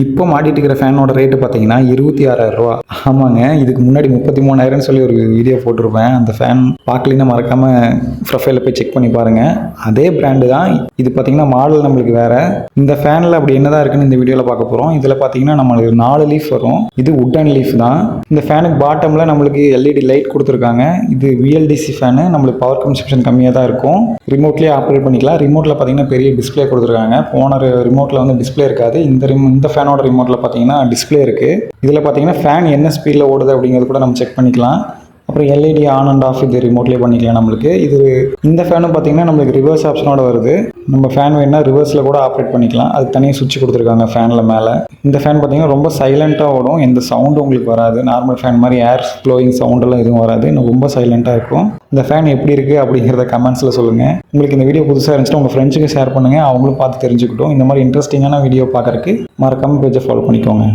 இப்போ மாட்டிட்டு இருக்கிற ஃபேனோட ரேட்டு பார்த்தீங்கன்னா 26,000 ஆமாங்க. இதுக்கு முன்னாடி 33,000 சொல்லி ஒரு வீடியோ போட்டிருப்பேன். அந்த ஃபேன் பார்க்கலன்னா மறக்காமல் ப்ரொஃபைலில் போய் செக் பண்ணி பாருங்கள். அதே பிராண்டு தான். இது பார்த்தீங்கன்னா மாடல் நம்மளுக்கு வேறு. இந்த ஃபேனில் அப்படி என்னதான் இருக்குன்னு இந்த வீடியோவில் பார்க்க போகிறோம். இதில் பார்த்தீங்கன்னா நம்மளுக்கு 4 லீஃப் வரும். இது வுட்டன் லீஃப் தான். இந்த ஃபேனுக்கு பாட்டமில் நம்மளுக்கு எல்இடி லைட் கொடுத்துருக்காங்க. இது விஎல்டிசி ஃபேனு. நம்மளுக்கு பவர் கன்சப்ஷன் கம்மியாக தான் இருக்கும். ரிமோட்லேயே ஆப்ரேட் பண்ணிக்கலாம். ரிமோட்டில் பார்த்தீங்கன்னா பெரிய டிஸ்பிளே கொடுத்துருக்காங்க. போன ரிமோட்டில் வந்து டிஸ்பிளே இருக்காது. இந்த ஃபேனோட ரிமோட்டில் பார்த்தீங்கன்னா டிஸ்பிளே இருக்குது. இதில் பார்த்தீங்கன்னா ஃபேன் என்ன ஸ்பீடில் ஓடுது அப்படிங்கிறது கூட நம்ம செக் பண்ணிக்கலாம். அப்புறம் எல்இடி ஆன் அண்ட் ஆஃப் இது ரிமோட்லேயே பண்ணிக்கலாம் நம்மளுக்கு. இந்த ஃபேனும் பார்த்தீங்கன்னா நம்மளுக்கு ரிவர்ஸ் ஆப்ஷனோட வருது. நம்ம ஃபேன் வேணுன்னா ரிவர்ஸில் கூட ஆப்ரேட் பண்ணிக்கலாம். அது தனியாக சுவிட்ச் கொடுத்துருக்காங்க ஃபேனில் மேலே. இந்த ஃபேன் பார்த்தீங்கன்னா ரொம்ப சைலண்ட்டாக ஓடும். எந்த சவுண்டும் உங்களுக்கு வராது. நார்மல் ஃபேன் மாதிரி ஏர் ஃப்ளோயிங் சவுண்டெல்லாம் எதுவும் வராது. இன்னும் ரொம்ப சைலண்ட்டாக இருக்கும். இந்த ஃபேன் எப்படி இருக்குது அப்படிங்கிறத கமெண்ட்ஸில் சொல்லுங்கள். உங்களுக்கு இந்த வீடியோ புதுசாக இருந்துச்சுன்னா உங்கள் ஃப்ரெண்ட்ஸுக்கு ஷேர் பண்ணுங்கள். அவங்களும் பார்த்து தெரிஞ்சுக்கிட்டோம். இந்த மாதிரி இன்ட்ரெஸ்டிங்கான வீடியோ பார்க்குறதுக்கு மறக்காமல் பேஜை ஃபாலோ பண்ணிக்கோங்க.